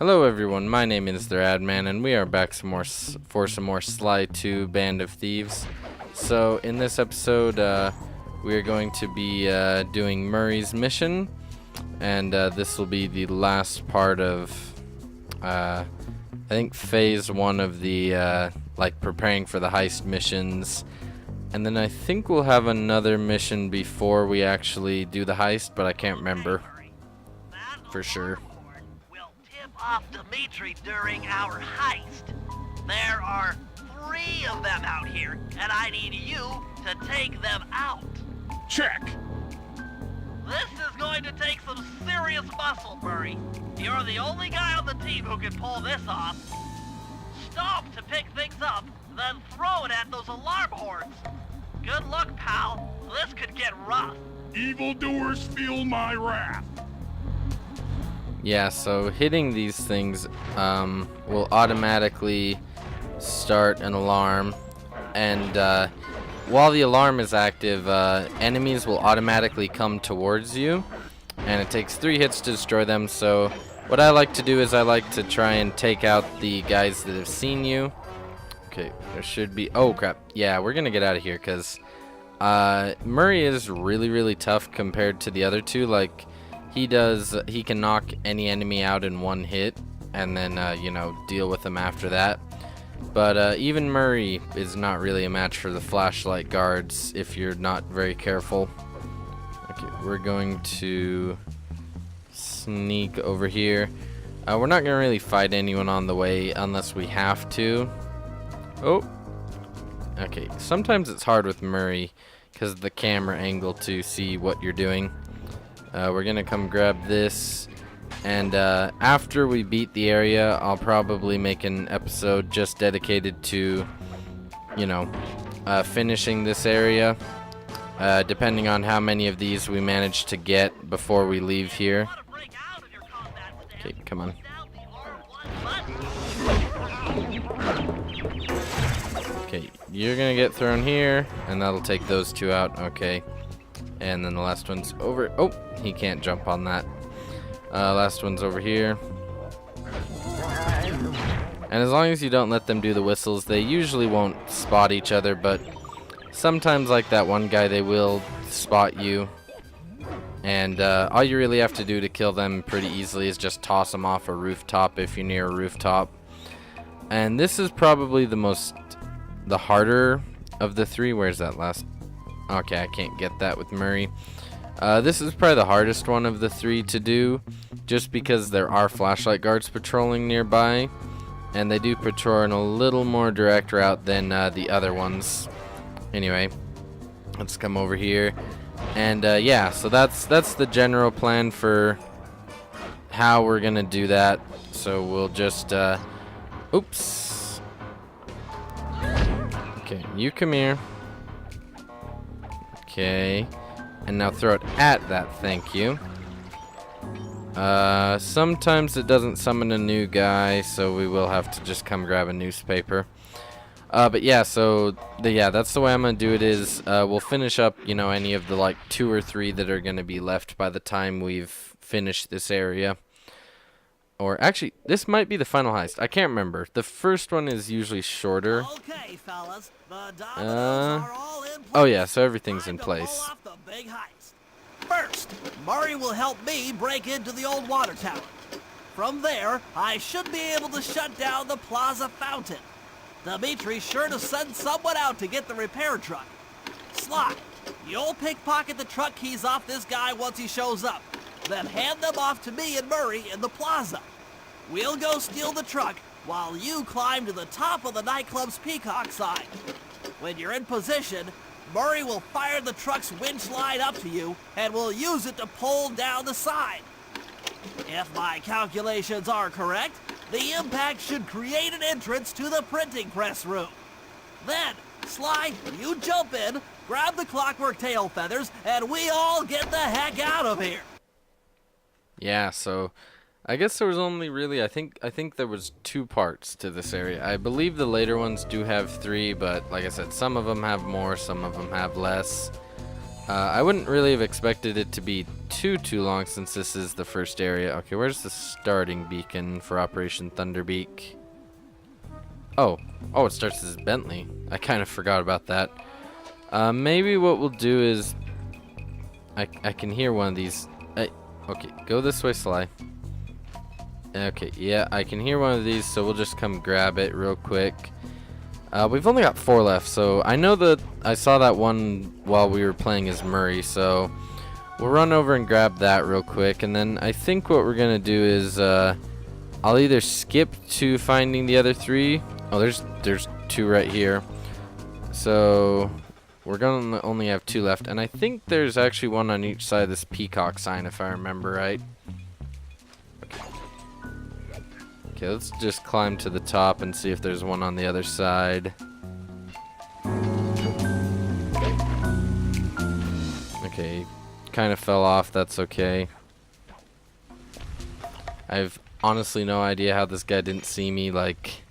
Hello everyone, my name is the Radman, and we are back for some more Sly 2 Band of Thieves. So in this episode, we are going to be doing Murray's mission, and this will be the last part of, I think, phase 1 of the, like, preparing for the heist missions. And then I think we'll have another mission before we actually do the heist, but I can't remember for sure. Off Dimitri during our heist. There are 3 of them out here, and I need you to take them out. Check. This is going to take some serious muscle, Murray. You're the only guy on the team who can pull this off. Stop to pick things up, then throw it at those alarm horns. Good luck, pal. This could get rough. Evildoers feel my wrath. Yeah, so hitting these things will automatically start an alarm, and while the alarm is active, enemies will automatically come towards you, and it takes 3 hits to destroy them. So what I like to do is I like to try and take out the guys that have seen you. Okay, there should be... oh crap, yeah, we're gonna get out of here because Murray is really tough compared to the other two. Like, he can knock any enemy out in 1 hit, and then, you know, deal with them after that. But even Murray is not really a match for the flashlight guards if you're not very careful. Okay, we're going to sneak over here. We're not going to really fight anyone on the way unless we have to. Oh! Okay, sometimes it's hard with Murray because of the camera angle to see what you're doing. We're gonna come grab this, and after we beat the area, I'll probably make an episode just dedicated to, you know, finishing this area, depending on how many of these we manage to get before we leave here. Okay, come on. Okay, you're gonna get thrown here, and that'll take those 2 out. Okay. And then the last one's over. Oh, he can't jump on that. Last one's over here. And as long as you don't let them do the whistles, they usually won't spot each other, but sometimes, like that one guy, they will spot you. And all you really have to do to kill them pretty easily is just toss them off a rooftop if you're near a rooftop. And this is probably the harder of the 3. Where's that last? Okay, I can't get that with Murray. This is probably the hardest one of the 3 to do, just because there are flashlight guards patrolling nearby, and they do patrol in a little more direct route than the other ones. Anyway, let's come over here, and yeah, so that's the general plan for how we're gonna do that. So we'll just oops. Okay, you come here. Okay, and now throw it at that, thank you. Sometimes it doesn't summon a new guy, so we will have to just come grab a newspaper. But yeah, so that's the way I'm gonna do it. Is we'll finish up, you know, any of the like 2 or 3 that are gonna be left by the time we've finished this area. Or actually, this might be the final heist. I can't remember. The first one is usually shorter. Okay, fellas, the dominoes are all in place. Oh yeah, so everything's in place. Time to pull off the big heist. First, Murray will help me break into the old water tower. From there, I should be able to shut down the plaza fountain. Dimitri's sure to send someone out to get the repair truck. Sly, you'll pickpocket the truck keys off this guy once he shows up. Then hand them off to me and Murray in the plaza. We'll go steal the truck while you climb to the top of the nightclub's peacock sign. When you're in position, Murray will fire the truck's winch line up to you and will use it to pull down the sign. If my calculations are correct, the impact should create an entrance to the printing press room. Then, Sly, you jump in, grab the clockwork tail feathers, and we all get the heck out of here. Yeah, so I guess there was only really, I think there was 2 parts to this area. I believe the later ones do have 3, but like I said, some of them have more, some of them have less. I wouldn't really have expected it to be too long since this is the first area. Okay, where's the starting beacon for Operation Thunder Beak? Oh, it starts as Bentley. I kind of forgot about that. Maybe what we'll do is I can hear one of these. Okay, go this way, Sly. Okay, yeah, I can hear one of these, so we'll just come grab it real quick. We've only got 4 left, so I know that I saw that one while we were playing as Murray, so we'll run over and grab that real quick, and then I think what we're gonna do is I'll either skip to finding the other 3. Oh, there's 2 right here, so we're gonna only have 2 left, and I think there's actually one on each side of this peacock sign, if I remember right. Okay, let's just climb to the top and see if there's one on the other side. Okay, kind of fell off. That's okay. I've honestly no idea how this guy didn't see me. Like,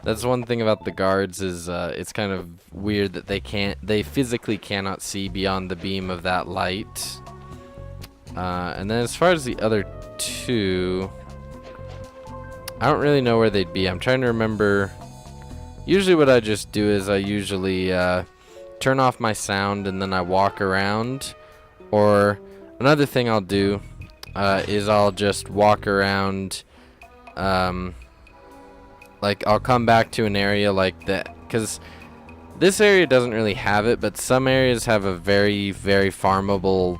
that's one thing about the guards is it's kind of weird that they physically cannot see beyond the beam of that light. And then as far as the other 2, I don't really know where they'd be. I'm trying to remember. Usually what I just do is I usually turn off my sound and then I walk around. Or another thing I'll do is I'll just walk around. Like I'll come back to an area like that. Because this area doesn't really have it. But some areas have a very, very farmable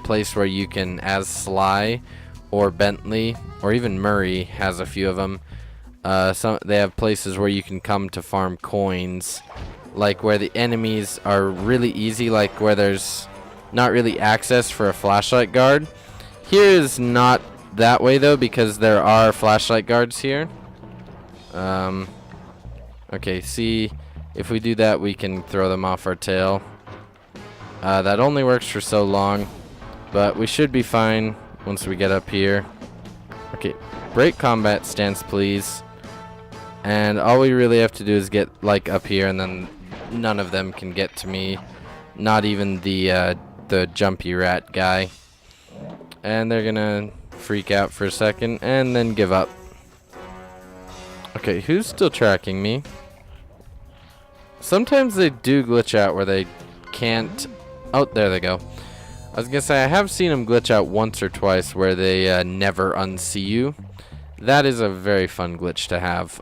place where you can, as Sly or Bentley, or even Murray has a few of them. They have places where you can come to farm coins, like where the enemies are really easy, like where there's not really access for a flashlight guard. Here is not that way though, because there are flashlight guards here. Okay, see, if we do that, we can throw them off our tail. That only works for so long, but we should be fine once we get up here. Okay, break combat stance, please. And all we really have to do is get like up here, and then none of them can get to me. Not even the jumpy rat guy. And they're gonna freak out for a second and then give up. Okay, who's still tracking me? Sometimes they do glitch out where they can't. Oh, there they go. I was gonna say, I have seen them glitch out once or twice where they never unsee you. That is a very fun glitch to have.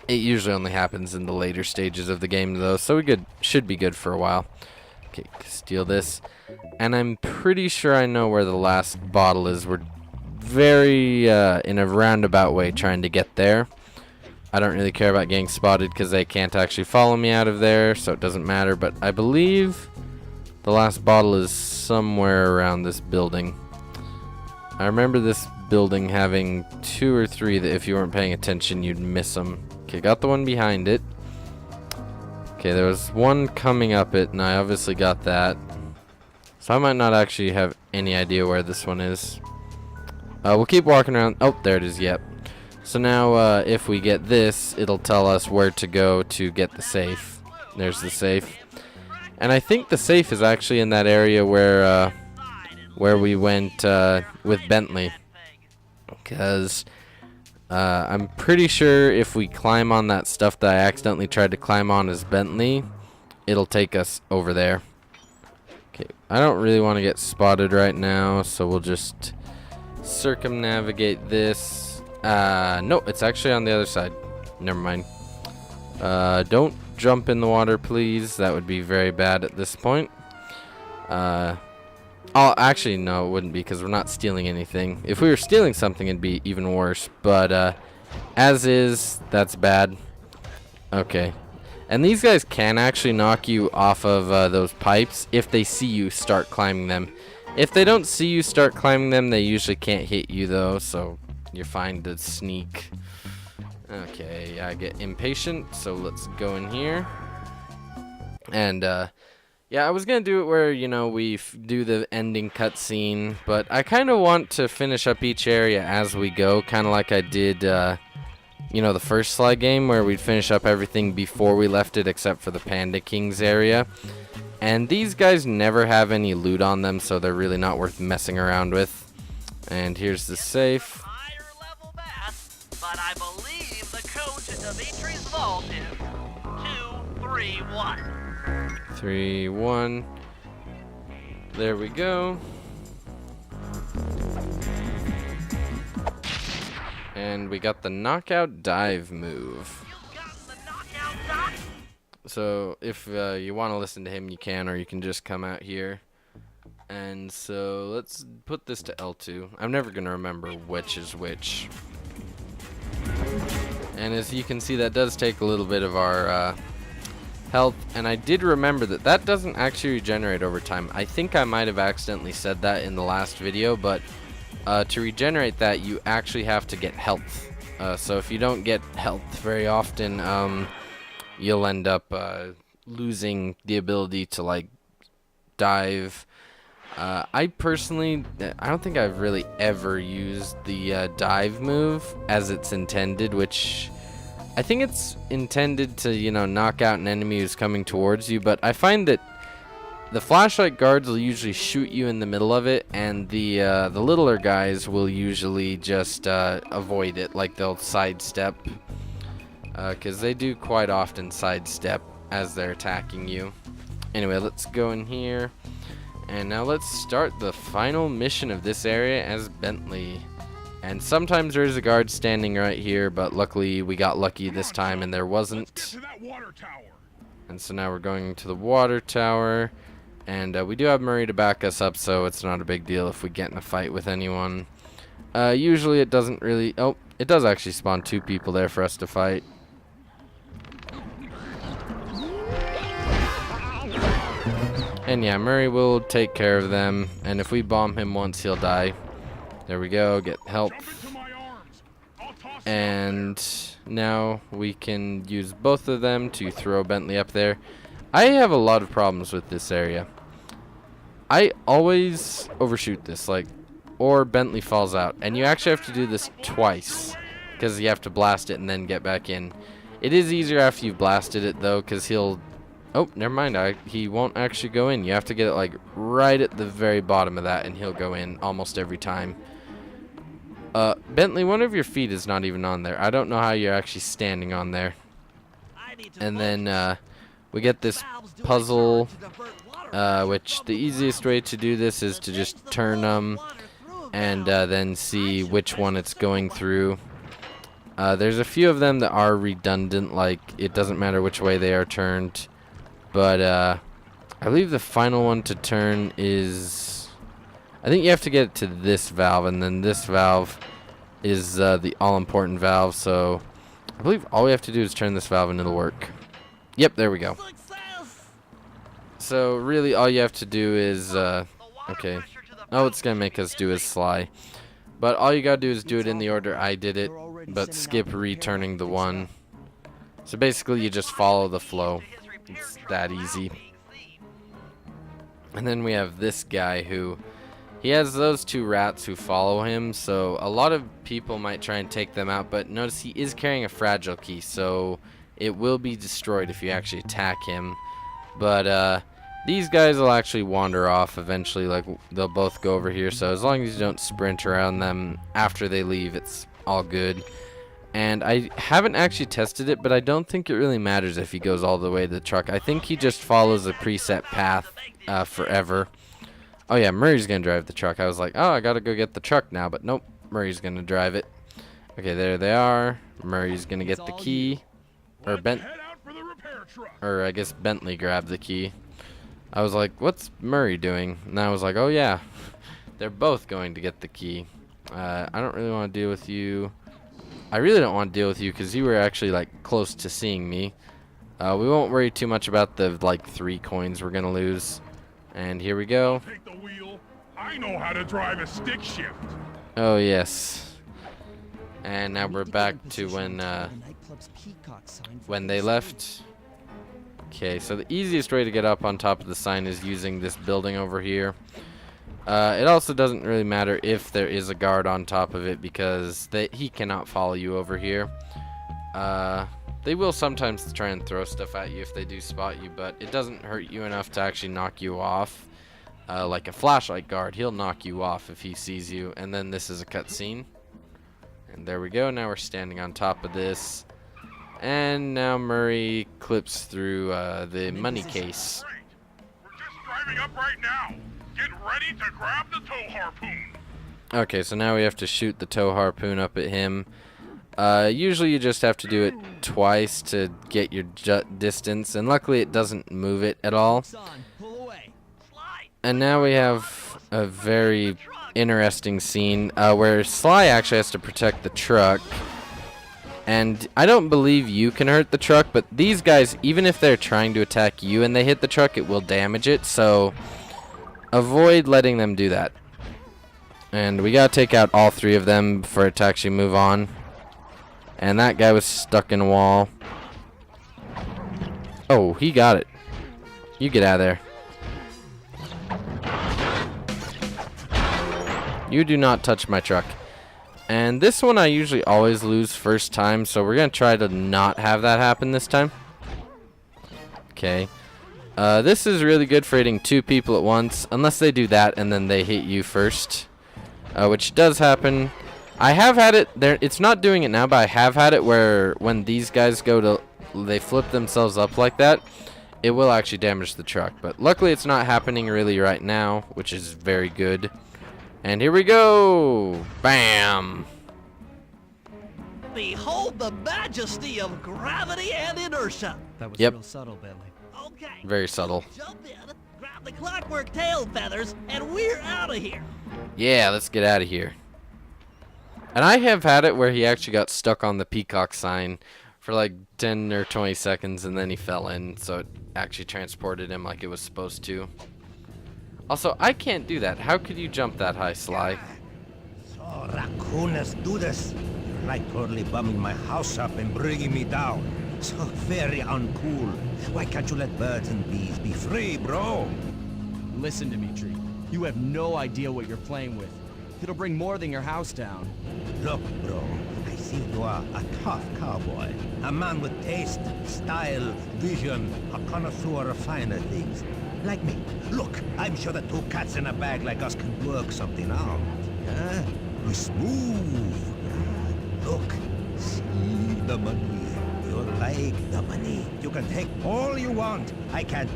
It usually only happens in the later stages of the game though, so we should be good for a while. Okay, steal this. And I'm pretty sure I know where the last bottle is. We're very, in a roundabout way, trying to get there. I don't really care about getting spotted because they can't actually follow me out of there, so it doesn't matter. But I believe the last bottle is somewhere around this building. I remember this building having 2 or 3 that if you weren't paying attention, you'd miss them. Okay, got the one behind it. Okay, there was one coming up it, and I obviously got that. So I might not actually have any idea where this one is. We'll keep walking around. Oh, there it is, yep. So now, if we get this, it'll tell us where to go to get the safe. There's the safe. And I think the safe is actually in that area where we went with Bentley. Because I'm pretty sure if we climb on that stuff that I accidentally tried to climb on as Bentley, it'll take us over there. Okay, I don't really want to get spotted right now, so we'll just circumnavigate this. No, it's actually on the other side. Never mind. Don't jump in the water, please. That would be very bad at this point. Oh, actually, no, it wouldn't be because we're not stealing anything. If we were stealing something, it'd be even worse. But as is, that's bad. Okay. And these guys can actually knock you off of those pipes if they see you start climbing them. If they don't see you start climbing them, they usually can't hit you, though. So you're fine to sneak. Okay, I get impatient, so let's go in here. And, yeah, I was going to do it where, you know, we do the ending cutscene, but I kind of want to finish up each area as we go, kind of like I did, you know, the first Sly game, where we'd finish up everything before we left it except for the Panda Kings area. And these guys never have any loot on them, so they're really not worth messing around with. And here's the safe. Higher level math, but I believe the code to Dimitri's vault is 231. 3-1. There we go. And we got the knockout dive move. You've gotten the knockout dive. So if you want to listen to him, you can, or you can just come out here. And so let's put this to L2. I'm never going to remember which is which. And as you can see, that does take a little bit of our health. And I did remember that that doesn't actually regenerate over time. I think I might have accidentally said that in the last video, but to regenerate that, you actually have to get health. So if you don't get health very often, you'll end up losing the ability to like dive. I personally, I don't think I've really ever used the dive move as it's intended, which I think it's intended to, you know, knock out an enemy who's coming towards you, but I find that the flashlight guards will usually shoot you in the middle of it, and the littler guys will usually just avoid it, like they'll sidestep. Because they do quite often sidestep as they're attacking you. Anyway, let's go in here. And now let's start the final mission of this area as Bentley. And sometimes there is a guard standing right here, but luckily we got lucky this time and there wasn't. Let's get to that water tower. And so now we're going to the water tower. And we do have Murray to back us up, so it's not a big deal if we get in a fight with anyone. Usually it doesn't really... Oh, it does actually spawn 2 people there for us to fight. And yeah, Murray will take care of them, and if we bomb him once, he'll die. There we go, get help. And now we can use both of them to throw Bentley up there. I have a lot of problems with this area. I always overshoot this, like, or Bentley falls out. And you actually have to do this twice, because you have to blast it and then get back in. It is easier after you've blasted it, though, because he'll... Oh, never mind. He won't actually go in. You have to get it like right at the very bottom of that, and he'll go in almost every time. Bentley, one of your feet is not even on there. I don't know how you're actually standing on there. And then we get this puzzle, which the easiest way to do this is to just turn them and then see which one it's going through. There's a few of them that are redundant, like it doesn't matter which way they are turned. But I believe the final one to turn is... I think you have to get it to this valve, and then this valve is the all-important valve. So I believe all we have to do is turn this valve and it'll work. Yep, there we go. So really all you have to do is... okay. Oh, it's going to make us do is Sly. But all you got to do is do it in the order I did it, but skip returning the one. So basically you just follow the flow. It's that easy. And then we have this guy who... He has those 2 rats who follow him, so a lot of people might try and take them out, but notice he is carrying a fragile key, so it will be destroyed if you actually attack him. But these guys will actually wander off eventually, like they'll both go over here, so as long as you don't sprint around them after they leave, it's all good. And I haven't actually tested it, but I don't think it really matters if he goes all the way to the truck. I think he just follows a preset path forever. Oh yeah, Murray's going to drive the truck. I was like, oh, I got to go get the truck now, but nope, Murray's going to drive it. Okay, there they are. Murray's going to get the key. Or I guess Bentley grabbed the key. I was like, what's Murray doing? And I was like, oh yeah, they're both going to get the key. I don't really want to deal with you. I really don't want to deal with you because you were actually like close to seeing me. We won't worry too much about the like 3 coins we're gonna lose. And here we go. Take the wheel. I know how to drive a stick shift. Oh yes. And now we're back to when they left. Okay, so the easiest way to get up on top of the sign is using this building over here. It also doesn't really matter if there is a guard on top of it because he cannot follow you over here. They will sometimes try and throw stuff at you if they do spot you, but it doesn't hurt you enough to actually knock you off. Like a flashlight guard, he'll knock you off if he sees you. And then this is a cutscene. And there we go. Now we're standing on top of this. And now Murray clips through the money case. Great. We're just driving up right now. Get ready to grab the tow harpoon. Okay, so now we have to shoot the tow harpoon up at him. Usually you just have to do it twice to get your distance, and luckily it doesn't move it at all. And now we have a very interesting scene where Sly actually has to protect the truck. And I don't believe you can hurt the truck, but these guys, even if they're trying to attack you and they hit the truck, it will damage it. So avoid letting them do that. And we gotta take out all three of them for it to actually move on. And that guy was stuck in a wall. Oh, he got it. You get out of there. You do not touch my truck. And this one I usually always lose first time, so we're going to try to not have that happen this time. Okay. This is really good for hitting two people at once, unless they do that and then they hit you first. Which does happen. I have had it there. It's not doing it now, but I have had it where when these guys go to, they flip themselves up like that, it will actually damage the truck. But luckily it's not happening really right now, which is very good. And here we go! Bam! Behold the majesty of gravity and inertia. That was Yep. real subtle, Bentley. Okay. Very subtle. Jump in, grab the clockwork tail feathers, and we're out of here. Yeah, let's get out of here. And I have had it where he actually got stuck on the peacock sign for like 10 or 20 seconds and then he fell in, so it actually transported him like it was supposed to. Also, I can't do that. How could you jump that high, Sly? So raccooners do this. You're like totally bumming my house up and bringing me down. So very uncool. Why can't you let birds and bees be free, bro? Listen, Dimitri. You have no idea what you're playing with. It'll bring more than your house down. Look, bro, I see you are a tough cowboy. A man with taste, style, vision, a connoisseur of finer things. Like me. Look, I'm sure that two cats in a bag like us can work something out. Yeah? We're smooth. Yeah? Look, see the money. You like the money. You can take all you want. I can't.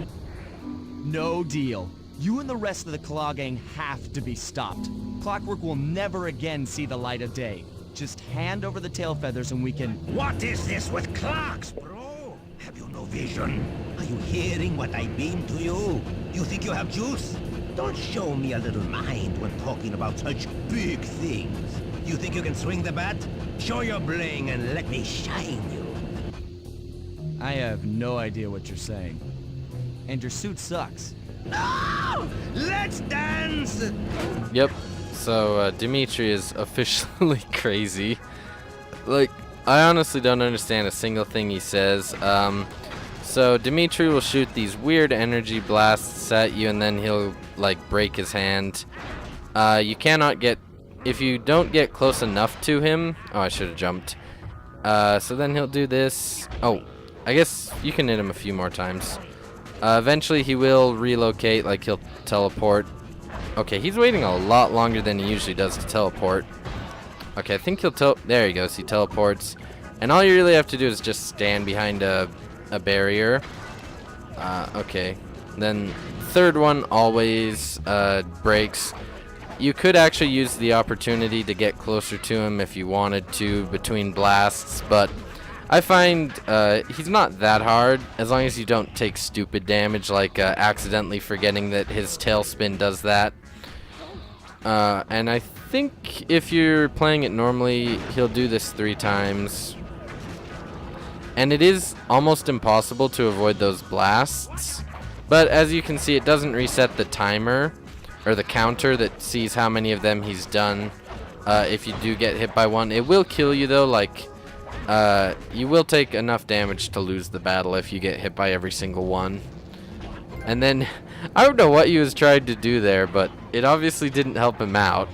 No deal. You and the rest of the Claw Gang have to be stopped. Clockwork will never again see the light of day. Just hand over the tail feathers and we can... What is this with clocks, bro? Have you no vision? Are you hearing what I beam to you? You think you have juice? Don't show me a little mind when talking about such big things. You think you can swing the bat? Show your bling and let me shine you. I have no idea what you're saying. And your suit sucks. No! Let's dance! Yep. So, Dimitri is officially crazy. Like, I honestly don't understand a single thing he says. So Dimitri will shoot these weird energy blasts at you and then he'll, like, break his hand. You cannot get... If you don't get close enough to him... Oh, I should have jumped. So then he'll do this. Oh, I guess you can hit him a few more times. Eventually he will relocate, like he'll teleport. Okay, he's waiting a lot longer than he usually does to teleport. Okay, I think he'll there he goes, he teleports. And all you really have to do is just stand behind a barrier. Okay. Then third one always breaks. You could actually use the opportunity to get closer to him if you wanted to between blasts, but I find he's not that hard as long as you don't take stupid damage like accidentally forgetting that his tailspin does that. And I think if you're playing it normally, he'll do this 3 times. And it is almost impossible to avoid those blasts. But as you can see, it doesn't reset the timer or the counter that sees how many of them he's done. If you do get hit by one, it will kill you though. Like, you will take enough damage to lose the battle if you get hit by every single one. And then, I don't know what he was trying to do there, but it obviously didn't help him out.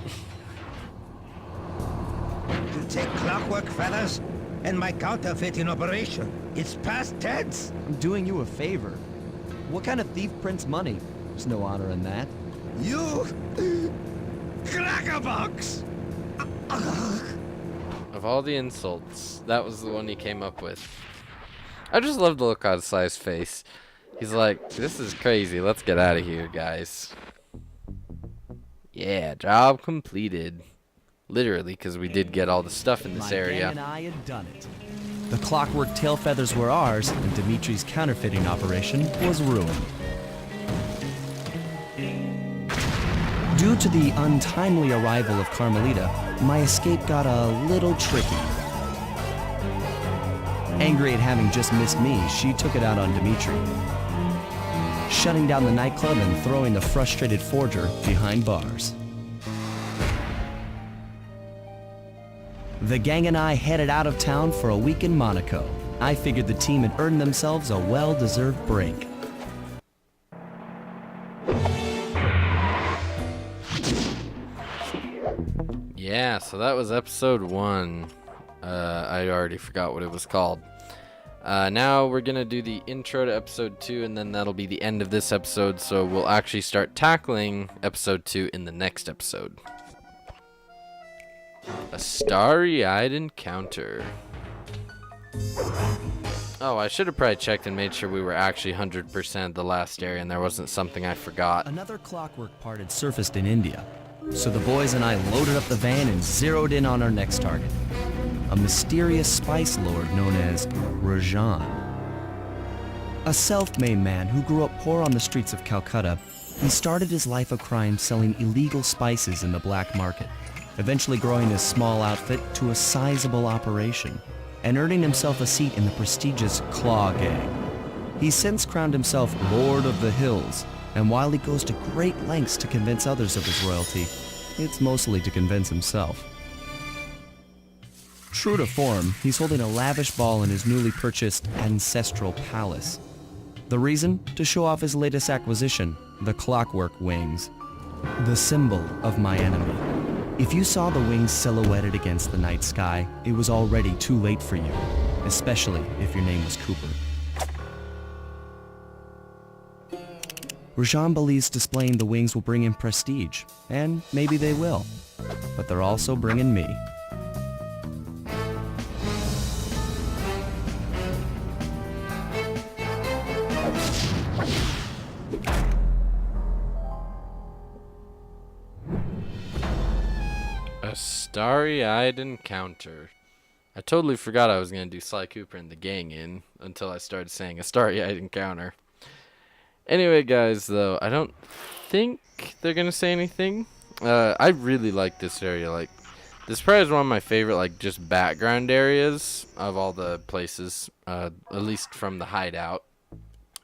You take clockwork feathers and my counterfeit in operation. It's past tense. I'm doing you a favor. What kind of thief prints money? There's no honor in that. You crackerbox. Of all the insults, that was the one he came up with. I just love the look on Sly's face. He's like, this is crazy. Let's get out of here, guys. Yeah, job completed. Literally, because we did get all the stuff in this area. My gang and I had done it. The clockwork tail feathers were ours, and Dimitri's counterfeiting operation was ruined. Due to the untimely arrival of Carmelita, my escape got a little tricky. Angry at having just missed me, she took it out on Dimitri, shutting down the nightclub and throwing the frustrated forger behind bars. The gang and I headed out of town for a week in Monaco. I figured the team had earned themselves a well-deserved break. Yeah, so that was episode 1. I already forgot what it was called. Now we're gonna do the intro to episode 2, and then that'll be the end of this episode, so we'll actually start tackling episode 2 in the next episode. A starry-eyed encounter. Oh, I should have probably checked and made sure we were actually 100% the last area and there wasn't something I forgot. Another clockwork part had surfaced in India, so the boys and I loaded up the van and zeroed in on our next target. A mysterious spice lord known as Rajan. A self-made man who grew up poor on the streets of Calcutta, he started his life of crime selling illegal spices in the black market, eventually growing his small outfit to a sizable operation, and earning himself a seat in the prestigious Claw Gang. He's since crowned himself Lord of the Hills, and while he goes to great lengths to convince others of his royalty, it's mostly to convince himself. True to form, he's holding a lavish ball in his newly purchased ancestral palace. The reason? To show off his latest acquisition, the clockwork wings. The symbol of my enemy. If you saw the wings silhouetted against the night sky, it was already too late for you, especially if your name was Cooper. Rajan believes displaying the wings will bring him prestige, and maybe they will, but they're also bringing me. A starry-eyed encounter. I totally forgot I was going to do Sly Cooper and the gang in until I started saying a starry-eyed encounter. Anyway, guys, though, I don't think they're going to say anything. I really like this area. Like, this probably is one of my favorite, like, just background areas of all the places, at least from the hideout.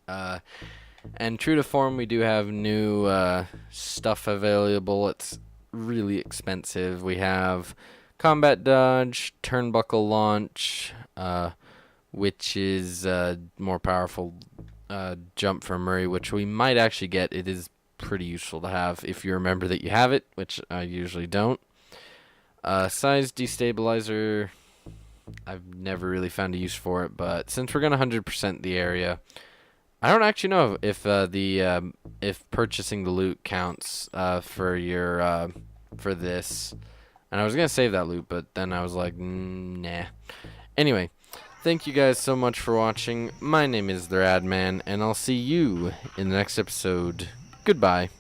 And true to form, we do have new stuff available. It's really expensive. We have combat dodge, turnbuckle launch, which is more powerful jump from Murray, which we might actually get. It is pretty useful to have if you remember that you have it, which I usually don't. Size destabilizer, I've never really found a use for it, but since we're gonna 100% the area, I don't actually know if if purchasing the loot counts for your for this. And I was gonna save that loot, but then I was like, nah. Anyway, thank you guys so much for watching. My name is the Radman, and I'll see you in the next episode. Goodbye.